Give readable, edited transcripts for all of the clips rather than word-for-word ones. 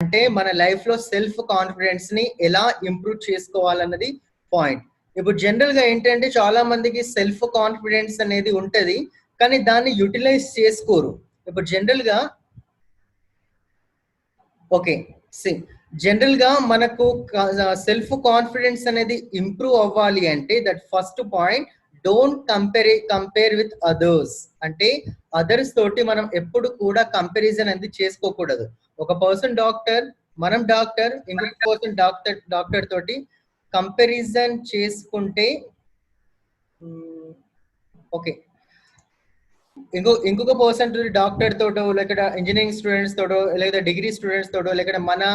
అంటే మన లైఫ్ లో సెల్ఫ్ కాన్ఫిడెన్స్ ని ఎలా ఇంప్రూవ్ చేసుకోవాలన్నది పాయింట్. ఇప్పుడు జనరల్ గా ఏంటంటే చాలా మందికి సెల్ఫ్ కాన్ఫిడెన్స్ అనేది ఉంటది, కానీ దాన్ని యూటిలైజ్ చేసుకోరు. ఇప్పుడు జనరల్ గా ఓకే సి జనరల్ గా మనకు సెల్ఫ్ కాన్ఫిడెన్స్ అనేది ఇంప్రూవ్ అవ్వాలి అంటే that first point, don't compare with others. అంటే అదర్స్ తోటి మనం ఎప్పుడు కూడా కంపారిజన్ అనేది చేసుకోకూడదు. ఒక పర్సన్ డాక్టర్, మనం డాక్టర్, ఇంకొక పర్సన్ డాక్టర్ తోటి కంపారిజన్ చేసుకుంటే ఓకే ఇంకొక పర్సన్ డాక్టర్ తోటో, లేకపోతే ఇంజనీరింగ్ స్టూడెంట్స్ తోటో, లేదా డిగ్రీ స్టూడెంట్స్ తోటో, లేకపోతే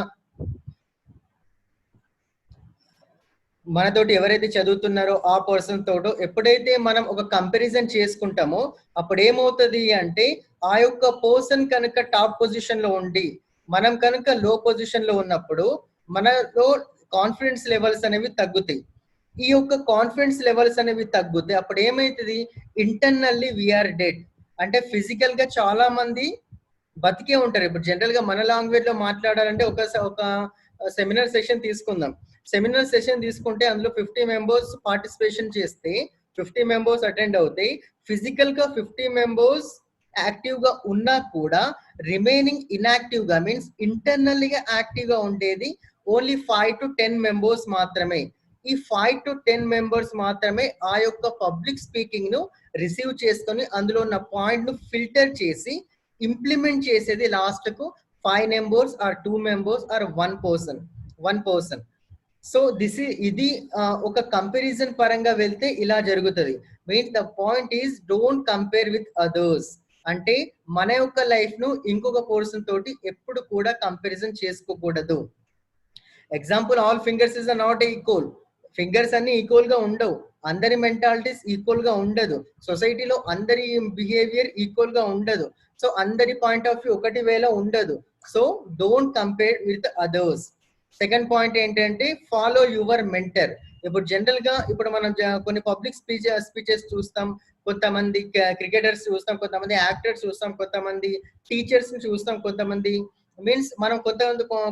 మనతోటి ఎవరైతే చదువుతున్నారో ఆ పర్సన్ తోటో ఎప్పుడైతే మనం ఒక కంపారిజన్ చేసుకుంటామో అప్పుడు ఏమవుతుంది అంటే ఆ యొక్క పర్సన్ కనుక టాప్ పొజిషన్ లో ఉండి మనం కనుక లో పొజిషన్ లో ఉన్నప్పుడు మనలో కాన్ఫిడెన్స్ లెవెల్స్ అనేవి తగ్గుతాయి. ఈ యొక్క కాన్ఫిడెన్స్ లెవెల్స్ అనేవి తగ్గుతాయి. అప్పుడు ఏమైతుంది, ఇంటర్నల్లీ వీఆర్ డెడ్. అంటే ఫిజికల్ గా చాలా మంది బతికే ఉంటారు. ఇప్పుడు జనరల్ గా మన లాంగ్వేజ్ లో మాట్లాడాలంటే ఒక సెమినార్ సెషన్ తీసుకుందాం. సెమినార్ సెషన్ తీసుకుంటే అందులో 50 మెంబర్స్ పార్టిసిపేషన్ చేస్తే 50 మెంబర్స్ అటెండ్ అవుతాయి. ఫిజికల్ గా 50 మెంబర్స్ యాక్టివ్ గా ఉన్నా కూడా రిమైనింగ్ ఇన్యాక్టివ్ గా మీన్స్ ఇంటర్నల్ గా యాక్టివ్ గా ఉండేది ఓన్లీ 5 to 10 మెంబర్స్ మాత్రమే. ఈ 5 to 10 మెంబర్స్ మాత్రమే ఆ యొక్క పబ్లిక్ స్పీకింగ్ ను రిసీవ్ చేసుకొని అందులో ఉన్న పాయింట్ ను ఫిల్టర్ చేసి ఇంప్లిమెంట్ చేసేది లాస్ట్ కు 5 members or 2 members or 1 person. So ఇది ఒక కంపారిజన్ పరంగా వెళ్తే ఇలా జరుగుతుంది. Means the point is don't compare with others. అంటే మన యొక్క లైఫ్ ను ఇంకొక పర్సన్ తోటి ఎప్పుడు కూడా కంపారిజన్ చేసుకోకూడదు. Example, all fingers is not equal. Fingers అన్ని ఈక్వల్ గా ఉండవు. అందరి మెంటాలిటీస్ ఈక్వల్ గా ఉండదు. సొసైటీలో అందరి బిహేవియర్ ఈక్వల్ గా ఉండదు. సో అందరి పాయింట్ ఆఫ్ వ్యూ ఒకటి వేలో ఉండదు. So don't compare with others. Second point ఏంటంటే ఫాలో యువర్ మెంటర్. ఇప్పుడు జనరల్ గా ఇప్పుడు మనం కొన్ని పబ్లిక్ స్పీచెస్ చూస్తాం, కొంతమంది క్రికెటర్స్ చూస్తాం, కొంతమంది యాక్టర్స్ చూస్తాం, కొంతమంది టీచర్స్ ని చూస్తాం, కొంతమంది మీన్స్ మనం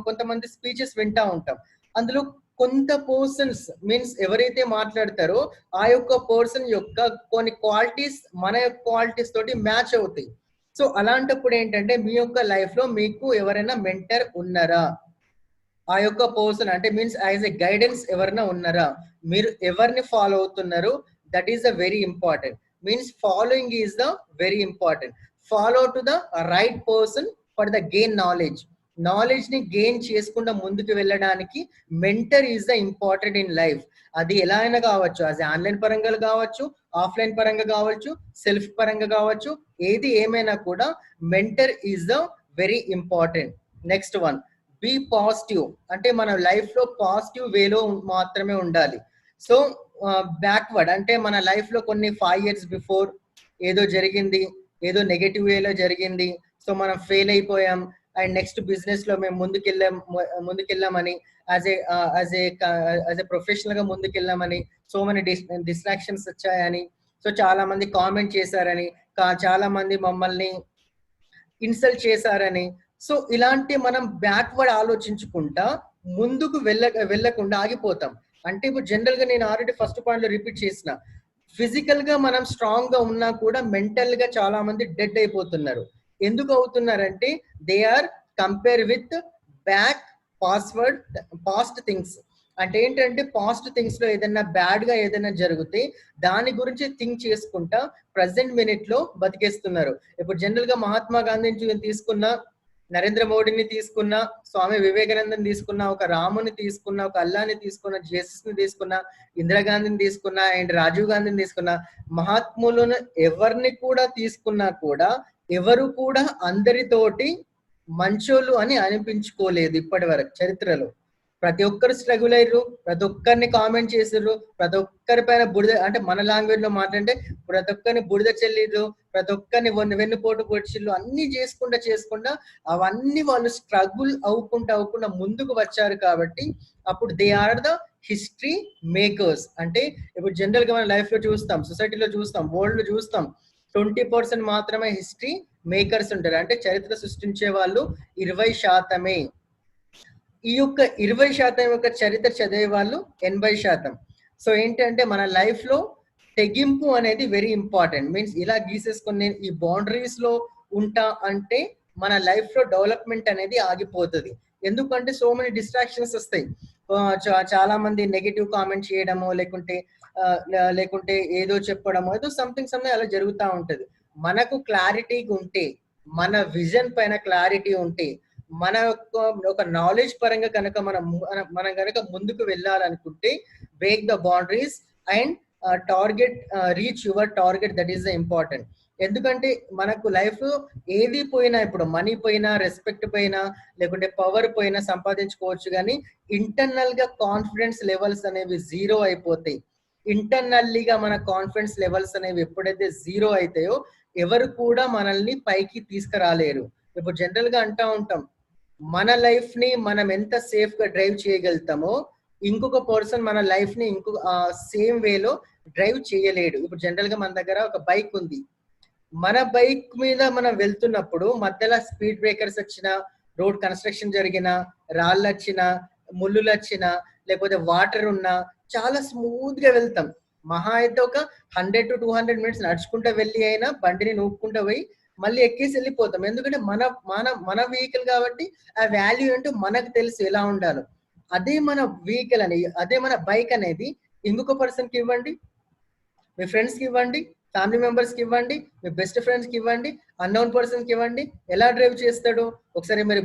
కొంతమంది స్పీచెస్ వింటా ఉంటాం. అందులో కొంత పర్సన్స్ మీన్స్ ఎవరైతే మాట్లాడతారో ఆ యొక్క పర్సన్ యొక్క కొన్ని క్వాలిటీస్ మన యొక్క క్వాలిటీస్ తోటి మ్యాచ్ అవుతాయి. సో అలాంటప్పుడు ఏంటంటే మీ యొక్క లైఫ్ లో మీకు ఎవరైనా మెంటర్ ఉన్నారా, ఆ యొక్క పర్సన్ అంటే మీన్స్ యాజ్ ఎ గైడెన్స్ ఎవరైనా ఉన్నారా, మీరు ఎవరిని ఫాలో అవుతున్నారు, that is the very important. Means following is the very important. Follow to the right person for the gain knowledge. Knowledge ని గెయిన్ చేసుకుంటూ ముందుకు వెళ్ళడానికి mentor is the important in life. అది ఎలా అయినా కావచ్చు, అది ఆన్లైన్ పరంగా కావచ్చు, ఆఫ్లైన్ పరంగా కావచ్చు, సెల్ఫ్ పరంగా కావచ్చు, ఏది ఏమైనా కూడా mentor is the very important. Next one, be positive. అంటే మన లైఫ్ లో పాజిటివ్ వేలో మాత్రమే ఉండాలి. సో బ్యాక్వర్డ్ అంటే మన లైఫ్ లో కొన్ని 5 years బిఫోర్ ఏదో జరిగింది, ఏదో నెగటివ్ వేలో జరిగింది, సో మనం ఫెయిల్ అయిపోయాం అండ్ నెక్స్ట్ బిజినెస్ లో మేము ముందుకెళ్ళామని యాజ్ ఏ ప్రొఫెషనల్ గా ముందుకెళ్ళామని సో మెనీ డిస్ట్రాక్షన్స్ వచ్చాయని, సో చాలా మంది కామెంట్ చేశారని, చాలా మంది మమ్మల్ని ఇన్సల్ట్ చేశారని, సో ఇలాంటి మనం బ్యాక్వర్డ్ ఆలోచించుకుంటా ముందుకు వెళ్ళకుండా ఆగిపోతాం. అంటే ఇప్పుడు జనరల్ గా నేను ఆల్రెడీ ఫస్ట్ పాయింట్ లో రిపీట్ చేసిన, ఫిజికల్ గా మనం స్ట్రాంగ్ గా ఉన్నా కూడా మెంటల్ గా చాలా మంది డెడ్ అయిపోతున్నారు. ఎందుకు అవుతున్నారంటే they are compare with past things. అంటే ఏంటంటే పాస్ట్ థింగ్స్ లో ఏదైనా బ్యాడ్ గా ఏదైనా జరిగితే దాని గురించి థింక్ చేసుకుంటా ప్రజెంట్ మినిట్ లో బతికేస్తున్నారు. ఇప్పుడు జనరల్ గా మహాత్మా గాంధీని తీసుకున్నా, నరేంద్ర మోడీని తీసుకున్నా, స్వామి వివేకానందని తీసుకున్నా, ఒక రాముని తీసుకున్నా, ఒక అల్లాని తీసుకున్నా, జేసస్ ని తీసుకున్నా, ఇందిరాగాంధీని తీసుకున్నా అండ్ రాజీవ్ గాంధీని తీసుకున్నా, మహాత్ములను ఎవరిని కూడా తీసుకున్నా కూడా ఎవరు కూడా అందరితోటి మంచోళ్ళు అని అనిపించుకోలేదు ఇప్పటి వరకు చరిత్రలో. ప్రతి ఒక్కరు స్ట్రగుల్ అయ్యారు, ప్రతి ఒక్కరిని కామెంట్ చేసారు, ప్రతి ఒక్కరి పైన బుడిద అంటే మన లాంగ్వేజ్ లో మాట్లాడితే ప్రతి ఒక్కరిని బుడిద చెల్లిరు, ప్రతి ఒక్కరిని వెన్నుపోటు పొడిచిళ్ళు, అన్ని చేసుకుంటా అవన్నీ వాళ్ళు స్ట్రగుల్ అవ్వకుండా ముందుకు వచ్చారు. కాబట్టి అప్పుడు they are the history makers. అంటే ఇప్పుడు జనరల్ గా మన లైఫ్ లో చూస్తాం, సొసైటీలో చూస్తాం, వరల్డ్ లో చూస్తాం, 20% మాత్రమే హిస్టరీ మేకర్స్ ఉంటారు. అంటే చరిత్ర సృష్టించే వాళ్ళు 20%. ఈ యొక్క 20% యొక్క చరిత్ర చదివే వాళ్ళు 80%. సో ఏంటంటే మన లైఫ్ లో తెగింపు అనేది వెరీ ఇంపార్టెంట్. మీన్స్ ఇలా గీసేసుకొని నేను ఈ బౌండరీస్ లో ఉంటా అంటే మన లైఫ్ లో డెవలప్మెంట్ అనేది ఆగిపోతుంది. ఎందుకంటే సో మెనీ డిస్ట్రాక్షన్స్ వస్తాయి. చాలా మంది నెగటివ్ కామెంట్ చేయడమో లేకుంటే ఏదో చెప్పడమో ఏదో సంథింగ్ అలా జరుగుతూ ఉంటది. మనకు క్లారిటీ ఉంటే, మన విజన్ పైన క్లారిటీ ఉంటే, మన యొక్క ఒక నాలెడ్జ్ పరంగా కనుక మనం కనుక ముందుకు వెళ్ళాలనుకుంటే break the boundaries and target reach your target. That is the important. ఎందుకంటే మనకు లైఫ్ ఏది పోయినా, ఇప్పుడు మనీ పోయినా, రెస్పెక్ట్ పోయినా, లేకుంటే పవర్ పోయినా సంపాదించుకోవచ్చు, కానీ ఇంటర్నల్ గా కాన్ఫిడెన్స్ లెవెల్స్ అనేవి జీరో అయిపోతాయి. ఇంటర్నల్లీగా మన కాన్ఫిడెన్స్ లెవెల్స్ అనేవి ఎప్పుడైతే జీరో అవుతాయో ఎవరు కూడా మనల్ని పైకి తీసుకురాలేరు. ఇప్పుడు జనరల్ గా అంటా ఉంటాం, మన లైఫ్ ని మనం ఎంత సేఫ్ గా డ్రైవ్ చేయగలుగుతామో ఇంకొక పర్సన్ మన లైఫ్ ని ఇంకొక సేమ్ వేలో డ్రైవ్ చేయలేడు. ఇప్పుడు జనరల్ గా మన దగ్గర ఒక బైక్ ఉంది. మన బైక్ మీద మనం వెళ్తున్నప్పుడు మధ్యలో స్పీడ్ బ్రేకర్స్ వచ్చినా, రోడ్ కన్స్ట్రక్షన్ జరిగినా, రాళ్ళు వచ్చినా, ముళ్ళులు వచ్చినా, లేకపోతే వాటర్ ఉన్నా చాలా స్మూత్ గా వెళ్తాం. మహా అయితే ఒక 100 to 200 minutes నడుచుకుంటూ వెళ్ళి అయినా బండిని నూపుకుంటూ పోయి మళ్ళీ ఎక్కేసి వెళ్ళిపోతాం. ఎందుకంటే మన మన మన వెహికల్ కాబట్టి ఆ వాల్యూ ఏంటో మనకు తెలుసు ఎలా ఉండాలో. అదే మన వెహికల్ అనేది, అదే మన బైక్ అనేది ఇంకొక పర్సన్ కి ఇవ్వండి, మీ ఫ్రెండ్స్ కి ఇవ్వండి, ఫ్యామిలీ మెంబర్స్ కి ఇవ్వండి, మీ బెస్ట్ ఫ్రెండ్స్ కి ఇవ్వండి, అన్నోన్ పర్సన్ కి ఇవ్వండి, ఎలా డ్రైవ్ చేస్తాడు? ఒకసారి మీరు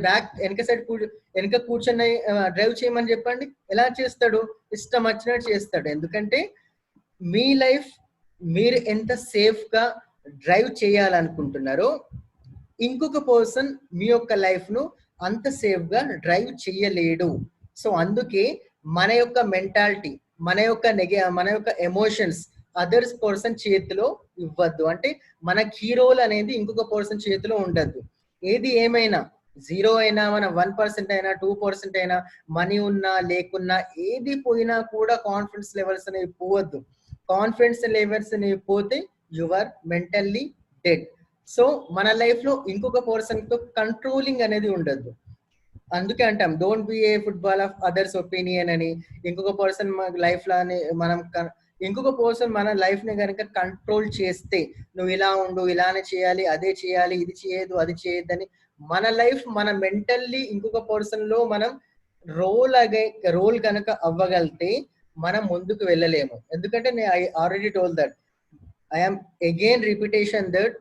వెనక కూర్చొని డ్రైవ్ చేయమని చెప్పండి, ఎలా చేస్తాడు? ఇష్టం వచ్చినట్టు చేస్తాడు. ఎందుకంటే మీ లైఫ్ మీరు ఎంత సేఫ్ గా డ్రైవ్ చేయాలనుకుంటున్నారో ఇంకొక పర్సన్ మీ యొక్క లైఫ్ ను అంత సేఫ్ గా డ్రైవ్ చేయలేడు. సో అందుకే మన యొక్క మెంటాలిటీ, మన యొక్క ఎమోషన్స్ అదర్స్ పర్సన్ చేతిలో ఇవ్వద్దు. అంటే మన కీ రోల్ అనేది ఇంకొక పర్సన్ చేతిలో ఉండద్దు. ఏది ఏమైనా, జీరో అయినా, మన 1% అయినా, 2% అయినా, మనీ ఉన్నా లేకున్నా, ఏది పోయినా కూడా కాన్ఫిడెన్స్ లెవెల్స్ అనేవి పోవద్దు. కాన్ఫిడెన్స్ లెవెల్స్ అనేవి పోతే you are mentally dead. So మన లైఫ్ లో ఇంకొక పర్సన్ తో కంట్రోలింగ్ అనేది ఉండద్దు. అందుకే అంటాం, don't be a football of others opinion అని. ఇంకొక పర్సన్ లైఫ్ లోని ఇంకొక పర్సన్ మన లైఫ్ ని కనుక కంట్రోల్ చేస్తే, నువ్వు ఇలా ఉండు, ఇలానే చేయాలి, అదే చేయాలి, ఇది చేయదు, అది చేయొద్దు అని మన లైఫ్ మన మెంటల్లీ ఇంకొక పర్సన్ లో మనం రోల్ కనుక అవ్వగలితే మనం ముందుకు వెళ్ళలేము. ఎందుకంటే నేను I already told that, I'm again repetition that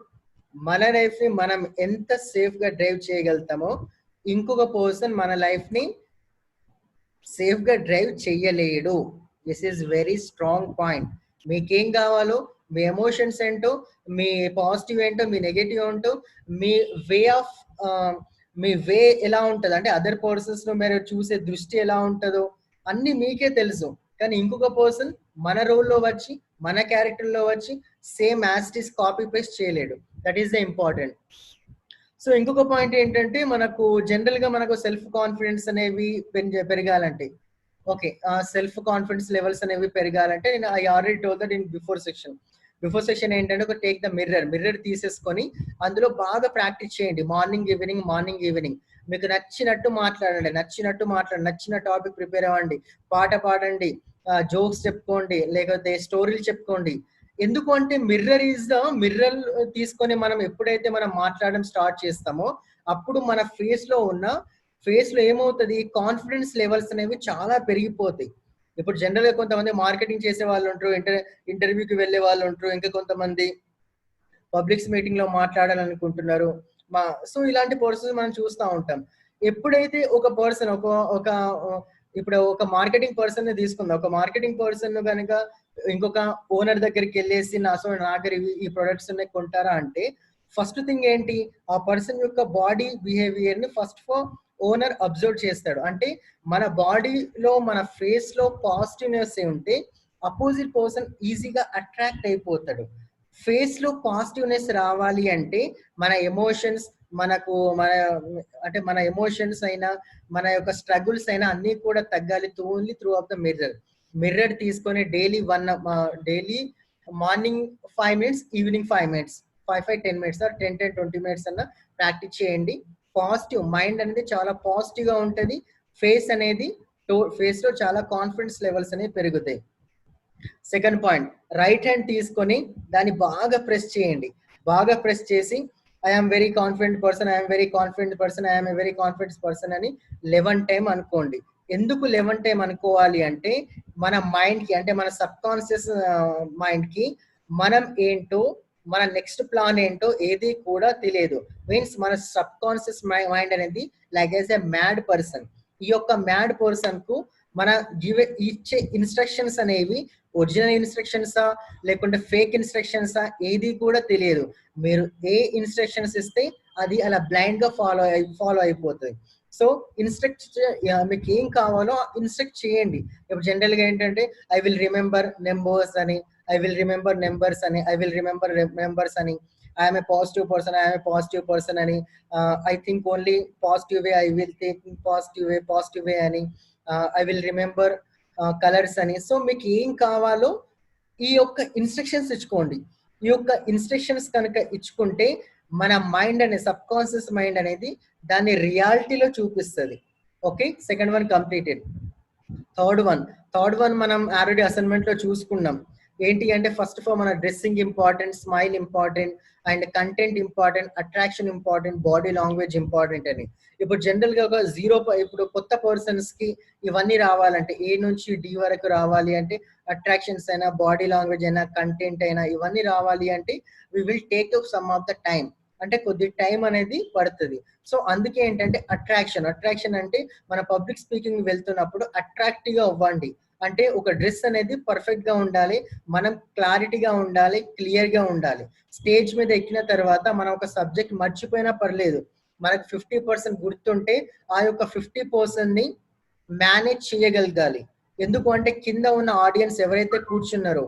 మన లైఫ్ ని మనం ఎంత సేఫ్ గా డ్రైవ్ చేయగలుగుతామో ఇంకొక పర్సన్ మన లైఫ్ ని సేఫ్ గా డ్రైవ్ చెయ్యలేడు. This is very strong point. మీకేం కావాలో, మీ ఎమోషన్స్ ఏంటో, మీ పాజిటివ్ ఏంటో, మీ నెగటివ్ ఏంటో, మీ వే ఆఫ్ మీ వే ఎలా ఉంటుంది, అంటే అదర్ పర్సన్స్ లో మీరు చూసే దృష్టి ఎలా ఉంటుందో అన్ని మీకే తెలుసు. కానీ ఇంకొక పర్సన్ మన రోల్లో వచ్చి, మన క్యారెక్టర్ లో వచ్చి సేమ్ యాస్టిస్ కాపీ పేస్ట్ చేయలేడు. That is the important. So ఇంకొక పాయింట్ ఏంటంటే, మనకు జనరల్ గా మనకు సెల్ఫ్ కాన్ఫిడెన్స్ అనేవి పెరగాలంటే, ఓకే, సెల్ఫ్ కాన్ఫిడెన్స్ లెవెల్స్ అనేవి పెరగాలంటే నేను I already told that in before section ఏంటంటే, ఒక టేక్ ద మిర్రర్ తీసేసుకొని అందులో బాగా ప్రాక్టీస్ చేయండి. మార్నింగ్ ఈవినింగ్ మీకు నచ్చినట్టు మాట్లాడండి, నచ్చిన టాపిక్ ప్రిపేర్ అవ్వండి, పాట పాడండి, జోక్స్ చెప్పుకోండి, లేకపోతే స్టోరీలు చెప్పుకోండి. ఎందుకు అంటే మిర్రర్ తీసుకొని మనం ఎప్పుడైతే మనం మాట్లాడడం స్టార్ట్ చేస్తామో అప్పుడు మన ఫేస్ లో ఏమవుతుంది, కాన్ఫిడెన్స్ లెవెల్స్ అనేవి చాలా పెరిగిపోతాయి. ఇప్పుడు జనరల్ గా కొంతమంది మార్కెటింగ్ చేసే వాళ్ళు ఉంటారు, ఇంటర్వ్యూకి వెళ్ళే వాళ్ళు ఉంటారు, ఇంకా కొంతమంది పబ్లిక్స్ మీటింగ్ లో మాట్లాడాలనుకుంటున్నారు. సో ఇలాంటి పర్సన్స్ మనం చూస్తూ ఉంటాం. ఎప్పుడైతే ఒక పర్సన్ ఒక ఇప్పుడు ఒక మార్కెటింగ్ పర్సన్ తీసుకుందాం, ఒక మార్కెటింగ్ పర్సన్ కనుక ఇంకొక ఓనర్ దగ్గరికి వెళ్ళేసి నా దగ్గర ఈ ప్రొడక్ట్స్ ఉన్నాయి, కొంటారా అంటే ఫస్ట్ థింగ్ ఏంటి, ఆ పర్సన్ యొక్క బాడీ బిహేవియర్ ని ఫస్ట్ ఓనర్ అబ్జర్వ్ చేస్తాడు. అంటే మన బాడీలో, మన ఫేస్ లో పాజిటివ్నెస్ ఉంటే అపోజిట్ పర్సన్ ఈజీగా అట్రాక్ట్ అయిపోతాడు. ఫేస్ లో పాజిటివ్నెస్ రావాలి అంటే మన ఎమోషన్స్, మన ఎమోషన్స్ అయినా, మన యొక్క స్ట్రగుల్స్ అయినా అన్ని కూడా తగ్గాలి only through of the mirror తీసుకొని daily morning 5 minutes, evening 5 minutes, 5-10 minutes or 10-20 minutes అన్న ప్రాక్టీస్ చేయండి. పాజిటివ్ మైండ్ అనేది చాలా పాజిటివ్ గా ఉంటుంది. ఫేస్ అనేది ఫేస్ లో చాలా కాన్ఫిడెన్స్ లెవెల్స్ అనేవి పెరుగుతాయి. సెకండ్ పాయింట్, రైట్ హ్యాండ్ తీసుకొని దాన్ని బాగా ప్రెస్ చేయండి. బాగా ప్రెస్ చేసి I'm very confident person, I'm very confident person, I'm very confident person అని 11 టైం అనుకోండి. ఎందుకు 11 టైం అనుకోవాలి అంటే మన మైండ్ కి, అంటే మన సబ్ కాన్షియస్ మైండ్ కి మనం ఏంటో, మన నెక్స్ట్ ప్లాన్ ఏంటో ఏది కూడా తెలియదు. మీన్స్ మన సబ్ కాన్షియస్ మైండ్ అనేది like as a mad person. ఈ యొక్క మ్యాడ్ పర్సన్ కు మన ఇచ్చే ఇన్స్ట్రక్షన్స్ అనేవి ఒరిజినల్ ఇన్స్ట్రక్షన్సా లేకుంటే ఫేక్ ఇన్స్ట్రక్షన్సా ఏది కూడా తెలియదు. మీరు ఏ ఇన్స్ట్రక్షన్స్ ఇస్తే అది అలా బ్లైండ్ గా ఫాలో అయిపోతుంది. సో మీకు ఏం కావాలో ఇన్స్ట్రక్ట్ చేయండి. ఇప్పుడు జనరల్ గా ఏంటంటే ఐ విల్ రిమెంబర్ నెంబర్స్ అని, ఐ విల్ రిమెంబర్ నెంబర్స్ అని, ఐ విల్ రిమెంబర్ నెంబర్స్ అని, I'm a positive person, I'm a positive person అని, I think only positive way, I will think positive way అని, I will remember colours అని. So మీకు ఏం కావాలో ఈ యొక్క ఇన్స్ట్రక్షన్స్ ఇచ్చుకోండి. ఈ యొక్క ఇన్స్ట్రక్షన్స్ కనుక ఇచ్చుకుంటే మన మైండ్ అనే సబ్ కాన్షియస్ మైండ్ అనేది దాన్ని రియాలిటీలో చూపిస్తుంది. Okay, second one completed. Third one మనం ఆల్రెడీ అసైన్మెంట్ లో చూసుకున్నాం. ఏంటి అంటే ఫస్ట్ ఆఫ్ ఆల్ మన dressing important, smile important, and content important, attraction important, body language important అని. ఇప్పుడు జనరల్ గా ఒక ఇప్పుడు కొత్త పర్సన్స్ కి ఇవన్నీ రావాలంటే ఏ నుంచి డి వరకు రావాలి అంటే అట్రాక్షన్స్ అయినా, బాడీ లాంగ్వేజ్ అయినా, కంటెంట్ అయినా ఇవన్నీ రావాలి అంటే we will take some of the time, అంటే కొద్ది టైం అనేది పడుతుంది. సో అందుకే ఏంటంటే అట్రాక్షన్ అంటే మన పబ్లిక్ స్పీకింగ్ వెళ్తున్నప్పుడు అట్రాక్టివ్ గా అవ్వండి. అంటే ఒక డ్రెస్ అనేది పర్ఫెక్ట్ గా ఉండాలి, మనం క్లారిటీగా ఉండాలి, క్లియర్ గా ఉండాలి. స్టేజ్ మీద ఎక్కిన తర్వాత మనం ఒక సబ్జెక్ట్ మర్చిపోయినా పర్లేదు, మనకు 50% గుర్తుంటే ఆ యొక్క 50% ని మేనేజ్ చేయగలగాలి. ఎందుకు అంటే కింద ఉన్న ఆడియన్స్ ఎవరైతే కూర్చున్నారో,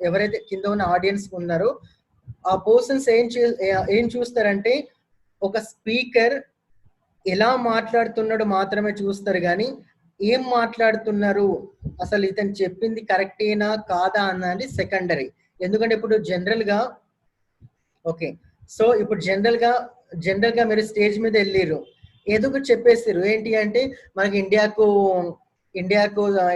ఎవరైతే కింద ఉన్న ఆడియన్స్ ఉన్నారో ఆ పర్సన్స్ ఏం చూస్తారంటే ఒక స్పీకర్ ఎలా మాట్లాడుతున్నాడు మాత్రమే చూస్తారు, కానీ ఏం మాట్లాడుతున్నారు, అసలు ఇతను చెప్పింది కరెక్టేనా కాదా అన్నది సెకండరీ. ఎందుకంటే ఇప్పుడు జనరల్ గా ఇప్పుడు జనరల్ గా మీరు స్టేజ్ మీద వెళ్ళిర్రు, ఏదో ఒకటి చెప్పేసారు. ఏంటి అంటే మనకి ఇండియాకు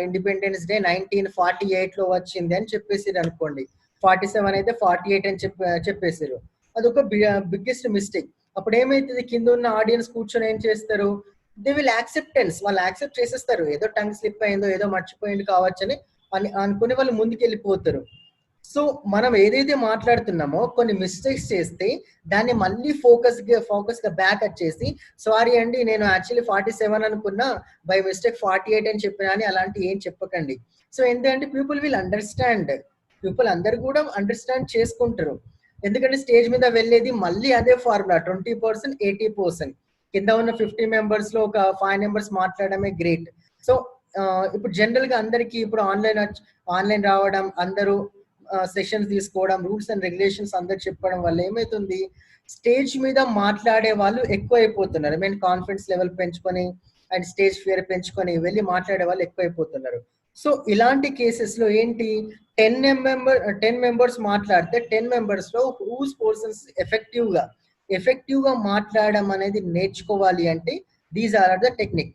ఇండిపెండెన్స్ డే 1948 లో వచ్చింది అని చెప్పేసారు అనుకోండి. 47 అయితే 48 అని చెప్పేసారు. అదొక బిగ్గెస్ట్ మిస్టేక్. అప్పుడు ఏమైతుంది, కింద ఉన్న ఆడియన్స్ కూర్చొని ఏం చేస్తారు, దే విల్ వాళ్ళు యాక్సెప్ట్ చేసేస్తారు. ఏదో టంగ్ స్లిప్ అయిందో, ఏదో మర్చిపోయింది కావచ్చని అనుకుని వాళ్ళు ముందుకు వెళ్ళిపోతారు. సో మనం ఏదైతే మాట్లాడుతున్నామో కొన్ని మిస్టేక్స్ చేస్తే దాన్ని మళ్ళీ ఫోకస్ గా బ్యాక్ వచ్చేసి సారీ అండి నేను యాక్చువల్లీ 47 అనుకున్నా, బై మిస్టేక్ 48 అని చెప్పినా అని అలాంటి ఏం చెప్పకండి. సో ఏంటంటే పీపుల్ అందరు కూడా అండర్స్టాండ్ చేసుకుంటారు. ఎందుకంటే స్టేజ్ మీద వెళ్ళేది మళ్ళీ అదే ఫార్ములా 20%, 80%. కింద ఉన్న 50 మెంబర్స్ లో ఒక 5 మెంబర్స్ మాట్లాడమే గ్రేట్. సో ఇప్పుడు జనరల్ గా అందరికి ఇప్పుడు ఆన్లైన్ రావడం, అందరూ సెషన్స్ తీసుకోవడం, రూల్స్ అండ్ రెగ్యులేషన్స్ అందరు చెప్పడం వల్ల ఏమైతుంది, స్టేజ్ మీద మాట్లాడే వాళ్ళు ఎక్కువ అయిపోతున్నారు. మీన్ కాన్ఫిడెన్స్ లెవెల్ పెంచుకొని అండ్ స్టేజ్ ఫియర్ పెంచుకొని వెళ్ళి మాట్లాడే వాళ్ళు ఎక్కువ అయిపోతున్నారు. సో ఇలాంటి కేసెస్ లో ఏంటి, 10 మెంబర్స్ మాట్లాడితే 10 మెంబర్స్ లో హూస్ పర్సన్స్ ఎఫెక్టివ్ గా మాట్లాడడం అనేది నేర్చుకోవాలి అంటే these are the technique.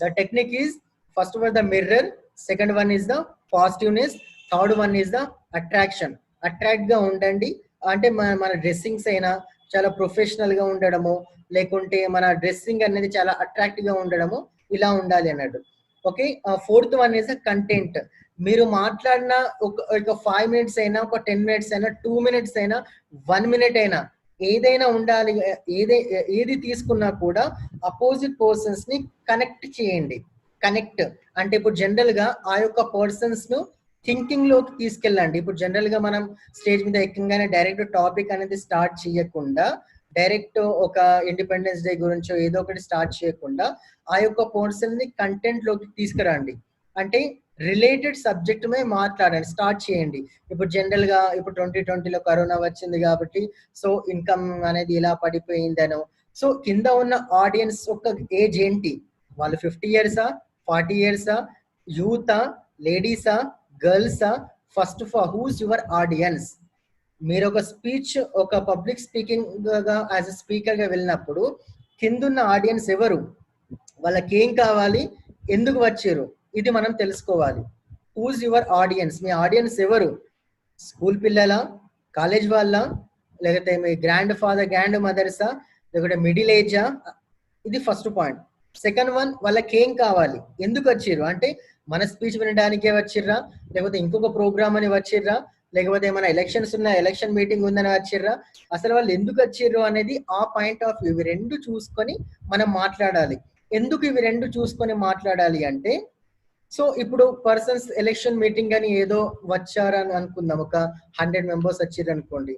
The technique is first one the mirror, second one is the positiveness, third one is the attraction. Attract గా ఉండండి అంటే మన డ్రెస్సింగ్స్ అయినా చాలా ప్రొఫెషనల్ గా ఉండడము, లేకుంటే మన డ్రెస్సింగ్ అనేది చాలా అట్రాక్టివ్ గా ఉండడము, ఇలా ఉండాలి అన్నట్టు. Okay, fourth one is the content. మీరు మాట్లాడిన ఒక 5 minutes అయినా, ఒక 10 minutes అయినా, 2 minutes అయినా, 1 minute అయినా ఏదైనా ఉండాలి. ఏది తీసుకున్నా కూడా అపోజిట్ పర్సన్స్ ని కనెక్ట్ చేయండి. కనెక్ట్ అంటే ఇప్పుడు జనరల్ గా ఆ యొక్క పర్సన్స్ ను థింకింగ్ లోకి తీసుకెళ్ళండి. ఇప్పుడు జనరల్ గా మనం స్టేజ్ మీద ఎక్కగానే డైరెక్ట్ టాపిక్ అనేది స్టార్ట్ చేయకుండా, డైరెక్ట్ ఒక ఇండిపెండెన్స్ డే గురించో ఏదో ఒకటి స్టార్ట్ చేయకుండా ఆ యొక్క పర్సన్ ని కంటెంట్ లోకి తీసుకురండి. అంటే రిలేటెడ్ సబ్జెక్ట్ మీద మాట్లాడండి, స్టార్ట్ చేయండి. ఇప్పుడు జనరల్ గా ఇప్పుడు 2020లో కరోనా వచ్చింది కాబట్టి సో ఇన్కమ్ అనేది ఇలా పడిపోయిందనో, సో కింద ఉన్న ఆడియన్స్ యొక్క ఏజ్ ఏంటి, వాళ్ళు 50 yearsా, 40 yearsా, యూతా, లేడీసా, గర్ల్సా, first of all who's your audience. మీరు ఒక స్పీచ్, ఒక పబ్లిక్ స్పీకింగ్ గా యాజ్ ఎ స్పీకర్ గా వెళ్ళినప్పుడు కిందున్న ఆడియన్స్ ఎవరు, వాళ్ళకి ఏం కావాలి, ఎందుకు వచ్చారు, ఇది మనం తెలుసుకోవాలి. Who's your audience, me audience ఎవరు? స్కూల్ పిల్లలా, కాలేజ్ వాళ్ళ, లేకపోతే మీ గ్రాండ్ ఫాదర్ గ్రాండ్ మదర్సా, లేకపోతే మిడిల్ ఏజా? ఇది ఫస్ట్ పాయింట్. సెకండ్ వన్, వాళ్ళకి ఏం కావాలి, ఎందుకు వచ్చిర్రు అంటే మన స్పీచ్ వినడానికే వచ్చిర్రా, లేకపోతే ఇంకొక ప్రోగ్రామ్ అని వచ్చిర్రా, లేకపోతే ఏమైనా ఎలక్షన్స్ ఉన్న ఎలక్షన్ మీటింగ్ ఉందని వచ్చిర్రా, అసలు వాళ్ళు ఎందుకు వచ్చిర్రు అనేది ఆ పాయింట్ ఆఫ్ వ్యూ. ఇవి రెండు చూసుకొని మనం మాట్లాడాలి. ఎందుకు ఇవి రెండు చూసుకొని మాట్లాడాలి అంటే, సో ఇప్పుడు పర్సన్స్ ఎలక్షన్ మీటింగ్ అని ఏదో వచ్చారని అనుకుందాం, ఒక 100 మెంబర్స్ వచ్చారు అనుకోండి.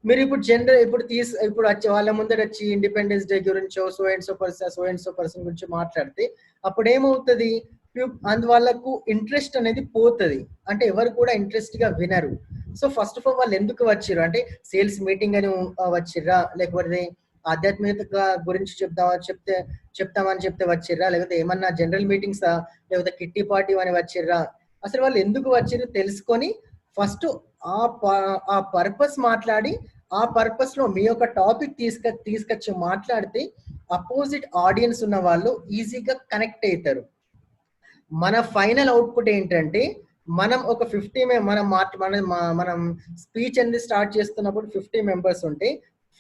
మీరు ఇప్పుడు జనరల్ ఇప్పుడు వచ్చి వాళ్ళ ముందర వచ్చి ఇండిపెండెన్స్ డే గురించో సో అండ్ సో పర్సన్ గురించి మాట్లాడితే అప్పుడు ఏమవుతుంది, వాళ్ళకు ఇంట్రెస్ట్ అనేది పోతుంది. అంటే ఎవరు కూడా ఇంట్రెస్ట్ గా వినరు. సో ఫస్ట్ ఆఫ్ ఆల్ వాళ్ళు ఎందుకు వచ్చిర్రు అంటే, సేల్స్ మీటింగ్ అని వచ్చిర్రా, లేకపోతే ఆధ్యాత్మికత గురించి చెప్తామని చెప్తే వచ్చిర్రా, లేకపోతే ఏమన్నా జనరల్ మీటింగ్స్ లేకపోతే కిట్టి పార్టీ అని వచ్చిర్రా, అసలు వాళ్ళు ఎందుకు వచ్చిర్రు తెలుసుకొని ఫస్ట్ ఆ పర్పస్ మాట్లాడి, ఆ పర్పస్ లో మీ యొక్క టాపిక్ తీసుకొచ్చి మాట్లాడితే అపోజిట్ ఆడియన్స్ ఉన్న వాళ్ళు ఈజీగా కనెక్ట్ అవుతారు. మన ఫైనల్ అవుట్పుట్ ఏంటంటే, మనం ఒక 50 మనం స్పీచ్ అనేది స్టార్ట్ చేస్తున్నప్పుడు 50 మెంబర్స్ ఉంటే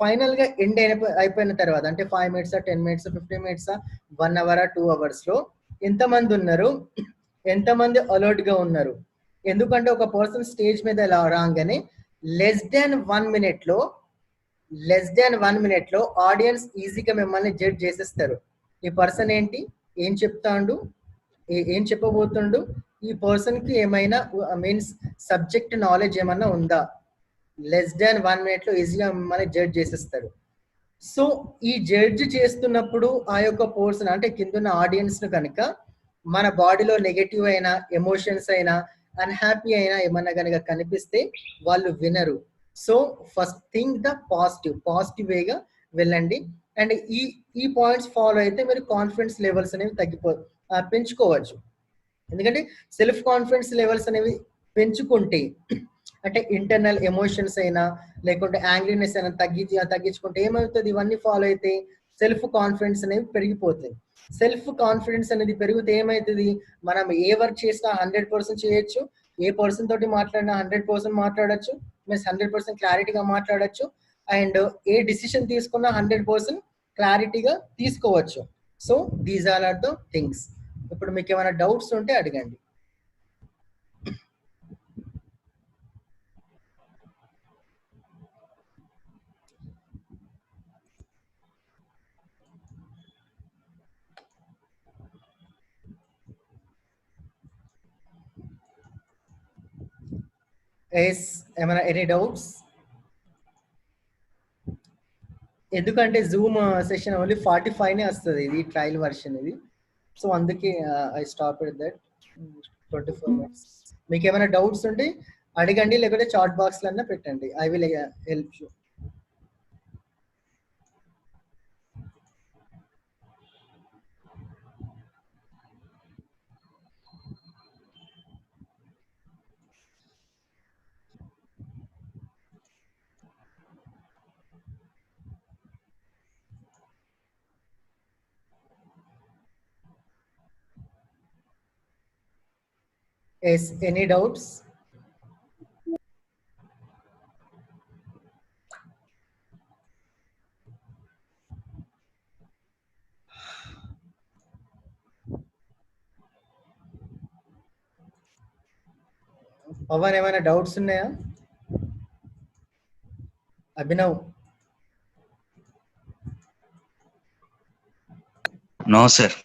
ఫైనల్ గా ఎండ్ అయిపోయిన తర్వాత అంటే 5 minutes 10 minutes 15 minutes 1 hour 2 hours లో ఎంతమంది ఉన్నారు, ఎంతమంది అలర్ట్ గా ఉన్నారు? ఎందుకంటే ఒక పర్సన్ స్టేజ్ మీద రాగానే లెస్ దాన్ 1 మినిట్ లో ఆడియన్స్ ఈజీగా మిమ్మల్ని జడ్జ్ చేసేస్తారు. ఈ పర్సన్ ఏంటి, ఏం చెప్తాడు, ఏం చెప్పబోతుండు, ఈ పర్సన్ కి ఏమైనా మీన్స్ సబ్జెక్ట్ నాలెడ్జ్ ఏమన్నా ఉందా, లెస్ దాన్ 1 మినిట్ లో ఈజీగా మిమ్మల్ని జడ్జ్ చేసేస్తారు. సో ఈ జడ్జ్ చేస్తున్నప్పుడు ఆ యొక్క పర్సన్ అంటే కింద ఆడియన్స్ ను కనుక మన బాడీలో నెగటివ్ అయినా, ఎమోషన్స్ అయినా, అన్హ్యాపీ అయినా ఏమన్నా కనుక కనిపిస్తే వాళ్ళు వినరు. So first think the positive వేగా వెళ్ళండి. అండ్ ఈ పాయింట్స్ ఫాలో అయితే మీరు కాన్ఫిడెన్స్ లెవెల్స్ అనేవి పెంచుకోవచ్చు. ఎందుకంటే సెల్ఫ్ కాన్ఫిడెన్స్ లెవెల్స్ అనేవి పెంచుకుంటే అంటే ఇంటర్నల్ ఎమోషన్స్ అయినా లేకుంటే యాంగ్రీనెస్ అయినా తగ్గించుకుంటే ఏమవుతుంది, ఇవన్నీ ఫాలో అయితే సెల్ఫ్ కాన్ఫిడెన్స్ అనేవి పెరిగిపోతుంది. సెల్ఫ్ కాన్ఫిడెన్స్ అనేది పెరిగితే ఏమవుతుంది, మనం ఏ వర్క్ చేసినా 100% చేయొచ్చు, ఏ పర్సన్ తోటి మాట్లాడినా 100% మాట్లాడచ్చు, మీన్స్ 100% క్లారిటీగా మాట్లాడచ్చు, అండ్ ఏ డిసిషన్ తీసుకున్నా 100% క్లారిటీగా తీసుకోవచ్చు. So these are the things. ఇప్పుడు మీకు ఏమైనా డౌట్స్ ఉంటే అడగండి. ఏమైనా ఎనీ డౌట్స్? ఎందుకంటే జూమ్ సెషన్ ఓన్లీ 45 వస్తుంది, ఇది ట్రయల్ వర్షన్ ఇది. సో అందుకే I stop at that 24 minutes. మీకు ఏమైనా డౌట్స్ ఉంటే అడగండి, లేకపోతే చాట్ బాక్స్ లన్నా పెట్టండి. I will help you. Yes, any doubts? Pavan ఏమైనా డౌట్స్ ఉన్నాయా? అభినవ్? No sir.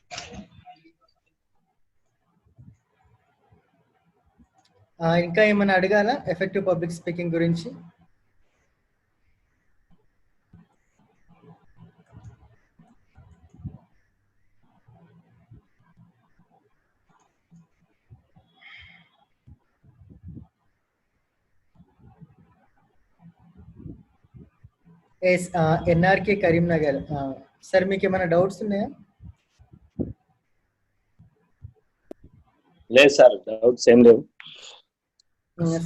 ఇంకా ఏమైనా అడగాలా ఎఫెక్టివ్ పబ్లిక్ స్పీకింగ్ గురించి? Yes, NRK Karimnagar. సార్ మీకు ఏమైనా డౌట్స్ ఉన్నాయా? లేదు సార్, డౌట్స్ ఏం లేవు.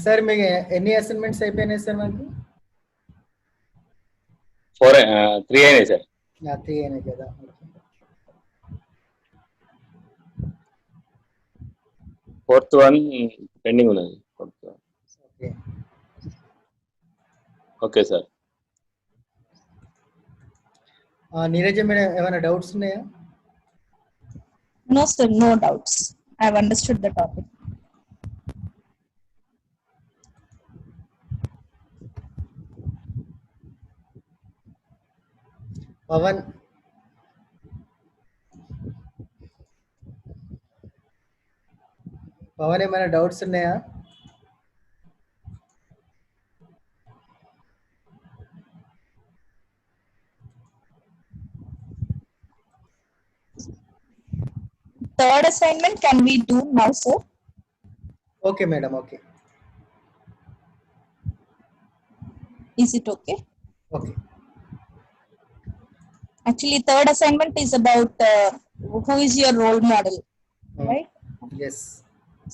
సార్ మీకు ఎన్ని అసైన్మెంట్స్ అయిపోయినాయి సార్? మాకు 3 అయినాయి సార్. 3 అయినాయి కదా. Fourth one pending ఉన్నది. Okay. Okay, sir. Neeraja madam ఏమైనా డౌట్స్ ఉన్నాయా? No, sir, no doubts. I've understood the topic. Pavan ఏమైనా డౌట్స్ ఉన్నాయా? Third assignment can we do now, sir? Okay, madam. Okay. Is it okay? Okay. Actually, third assignment is about who is your role model, right? Yes.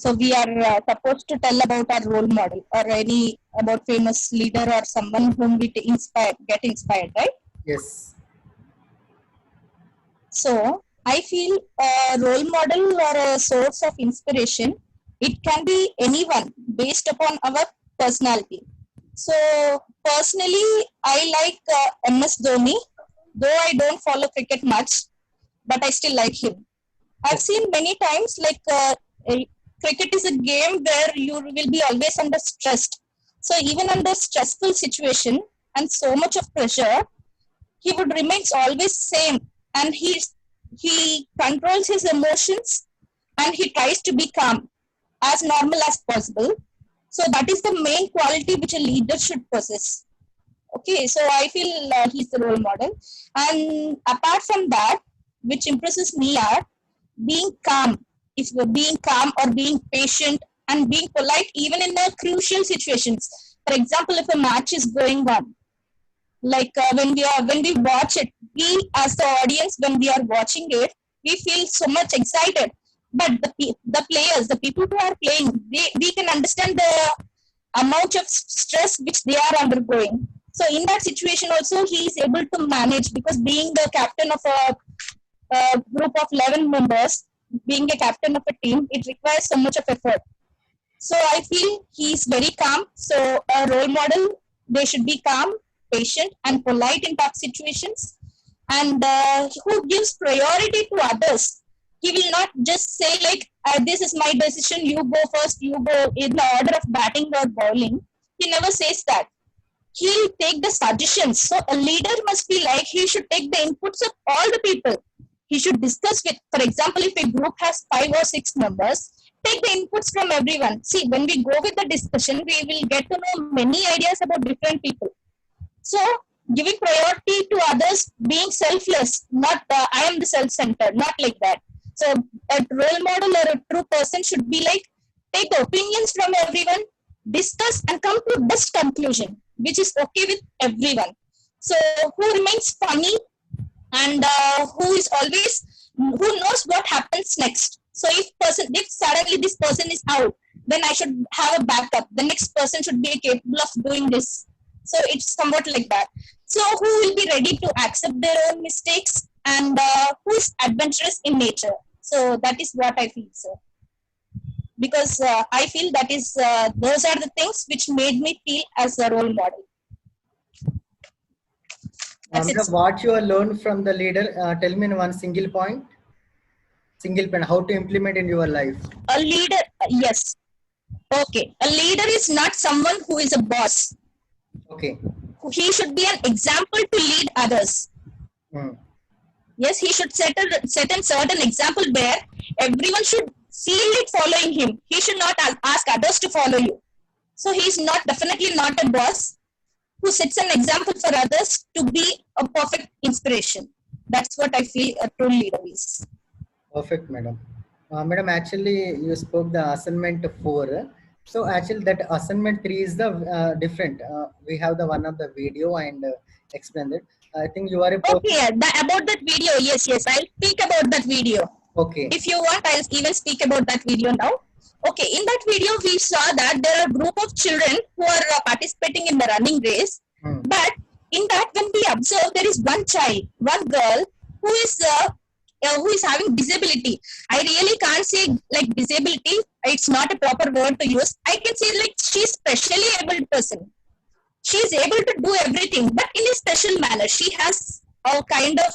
So we are supposed to tell about our role model or any about famous leader or someone whom we get inspired, right? Yes. So I feel a role model or a source of inspiration, it can be anyone based upon our personality. So personally, I like MS Dhoni, though I don't follow cricket much, but I still like him. I've seen many times like cricket is a game where you will be always under stress. So even under stressful situation and so much of pressure, he would remain always same, and he controls his emotions and he tries to be calm as normal as possible. So that is the main quality which a leader should possess. Okay, so I feel he's the role model. And apart from that, which impresses me are being calm. If you're being calm or being patient and being polite even in the crucial situations. For example, if a match is going on, like when we watch it, we as the audience, when we are watching it, we feel so much excited. But the players, the people who are playing, we can understand the amount of stress which they are undergoing. So in that situation also he is able to manage, because being the captain of a group of 11 members, being a captain of a team, it requires so much of effort. So I feel he is very calm. So a role model, they should be calm, patient and polite in tough situations, and who gives priority to others. He will not just say like, this is my decision, you go first, you go in the order of batting or bowling. He never says that. He'll take the suggestions. So a leader must be like, he should take the inputs of all the people. He should discuss with, for example, if a group has 5 or 6 members, take the inputs from everyone. See, when we go with the discussion, we will get to know many ideas about different people. So giving priority to others, being selfless, not I am the self-centered, not like that. So a role model or a true person should be like, take the opinions from everyone, discuss and come to best conclusion, which is okay with everyone. So who remains funny and who is always, who knows what happens next. So if suddenly this person is out, then I should have a backup. The next person should be capable of doing this. So it's somewhat like that. So who will be ready to accept their own mistakes, and who is adventurous in nature. So that is what I feel, sir. Because I feel that is those are the things which made me feel as a role model. What you have learned from the leader, tell me in one single point, how to implement in your life. A leader, yes. Okay, a leader is not someone who is a boss. Okay. He should be an example to lead others. Yes, he should set a certain example where everyone should feel it following him. He should not ask others to follow you. So he is definitely not a boss who sets an example for others to be a perfect inspiration. That's what I feel a true leader is. Perfect, madam. Madam, actually you spoke the assignment 4. So actually that assignment 3 is the different. We have the one of the video and explained it. I think you are a okay. About that video, yes, I'll speak about that video. Okay. If you want, I'll even speak about that video now. Okay, in that video, we saw that there are a group of children who are participating in the running race. But in that, when we observe, there is one child, one girl who is who is having disability. I really can't say like disability. It's not a proper word to use. I can say like she's specially able person. She is able to do everything, but in a special manner. She has a kind of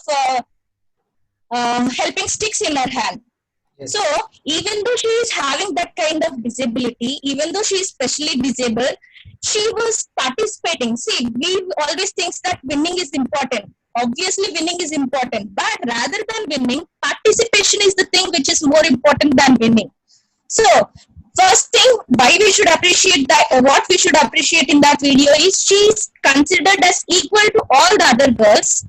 helping sticks in her hand. Yes. So even though she is having that kind of disability, even though she is specially disabled, she was participating. See, we always think that winning is important. Obviously, winning is important, but rather than winning, participation is the thing which is more important than winning. So, first thing, why we should appreciate that, what we should appreciate in that video is she is considered as equal to all the other girls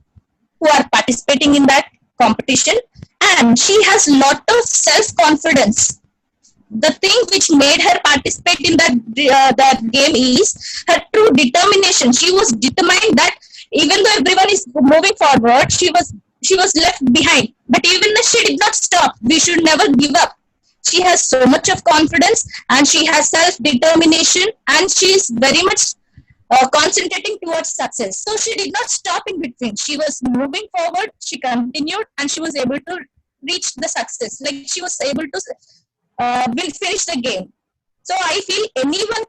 who are participating in that competition, and she has lot of self confidence. The thing which made her participate in that game is her true determination. She was determined that even though everyone is moving forward, she was left behind, but even though she did not stop, we should never give up. She has so much of confidence, and she has self determination, and she is very much concentrating towards success. So she did not stop in between. She was moving forward, she continued, and she was able to reach the success. Like she was able to will finish the game. So I feel anyone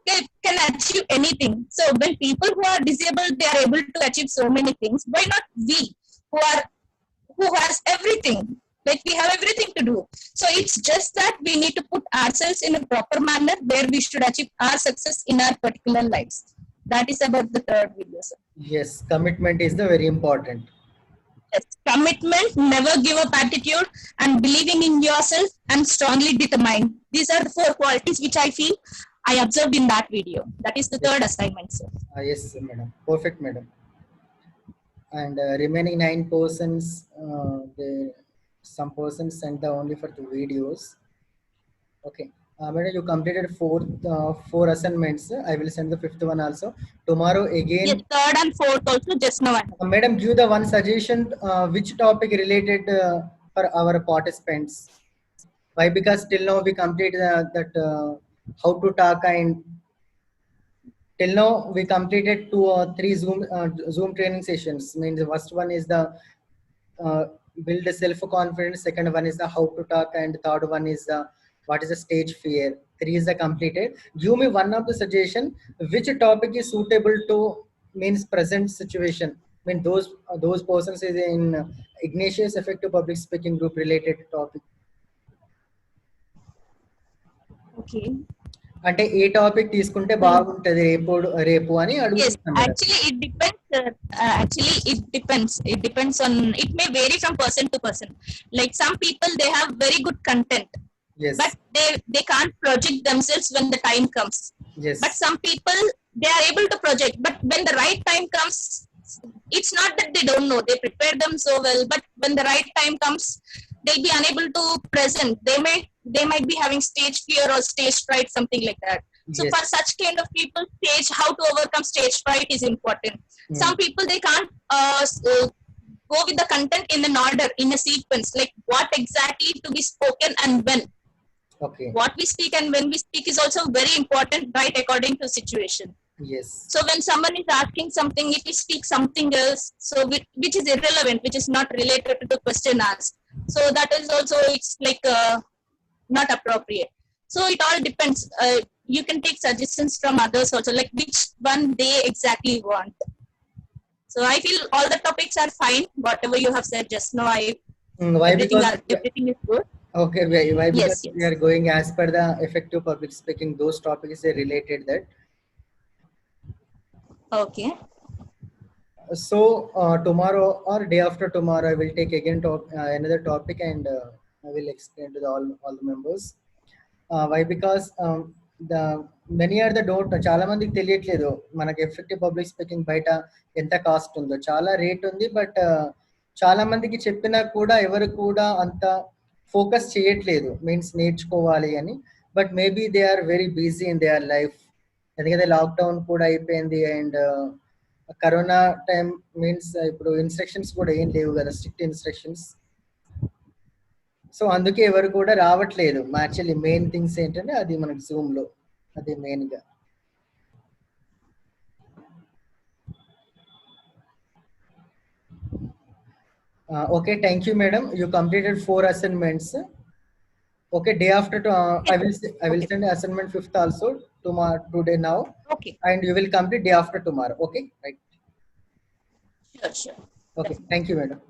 can achieve anything. So when people who are disabled, they are able to achieve so many things. Why not we who are who has everything? Like we have everything to do. So it's just that we need to put ourselves in a proper manner where we should achieve our success in our particular lives. That is about the third video, sir. Yes, commitment is the very important. Yes. Commitment, never give up attitude, and believing in yourself and strongly determined. These are the 4 qualities which I feel I observed in that video. That is the third assignment, sir. Yes, madam. Perfect, madam. And remaining 9 persons, some persons sent the only for the videos. Okay. Madam, you completed 4 assignments. I will send the 5th one also. Tomorrow again. Yes, third and fourth also just now. Madam, give the one suggestion, which topic related for our participants. Why? Because till now we completed that how to talk, and till now we completed 2 or 3 Zoom training sessions. Means the first one is the build a self confidence. Second one is the how to talk, and third one is the what is the stage fear. 3 is the completed. Give me one of the suggestion which topic is suitable to means present situation. I mean those persons is in Ignatius effective public speaking group related topic. Okay. అంటే ఏ topic తీసుకుంటే బాగుంటది రేపు అని Yes, అడుగుతున్నాను. actually it depends. It depends on. It may vary from person to person. Like some people, they have very good content, Yes. but they can't project themselves when the time comes. Yes. But some people, they are able to project, but when the right time comes, it's not that they don't know. They prepare them so well, but when the right time comes, they'll be unable to present. They might be having stage fear or stage fright, something like that. So Yes. for such kind of people, how to overcome stage fright is important. Some people, they can't go with the content in an order, in a sequence, like what exactly to be spoken and when. Okay. What we speak and when we speak is also very important, right, according to situation. Yes. So when someone is asking something, if we speak something else, so which is irrelevant, which is not related to the question asked, so that is also, it's like not appropriate. So it all depends. You can take suggestions from others also, like which one they exactly want. So I feel all the topics are fine. Whatever you have said just now, Why? everything is good. Okay. Why? Because Yes. we are going as per the effective public speaking. Those topics are related that. Okay. So tomorrow or day after tomorrow, I will take again another topic, and I will explain to all the members. Why? Because the many are the don't చాలా మందికి తెలియట్లేదు మనకి effective public speaking బయట ఎంత cost ఉందో. చాలా rate ఉంది, but చాలా మందికి చెప్పినా కూడా ఎవరు కూడా అంత ఫోకస్ చేయట్లేదు మీన్స్ నేర్చుకోవాలి అని. But maybe they are very busy in their life. ఎందుకంటే లాక్డౌన్ కూడా అయిపోయింది, అండ్ కరోనా టైం మీన్స్ ఇప్పుడు ఇన్స్ట్రక్షన్స్ కూడా ఏం లేవు కదా, స్ట్రిక్ట్ ఇన్స్ట్రక్షన్స్. సో అందుకే ఎవరు కూడా రావట్లేదు. యాక్చువల్లీ మెయిన్ థింగ్స్ ఏంటంటే అది మనకి జూమ్ లో అది మెయిన్ గా. Okay, thank you, madam. You completed 4 assignments. Okay, day after I will Okay. send assignment 5th also tomorrow today now, Okay. and you will complete day after tomorrow. Okay, right? Sure, sure. Okay, Definitely. thank you, madam.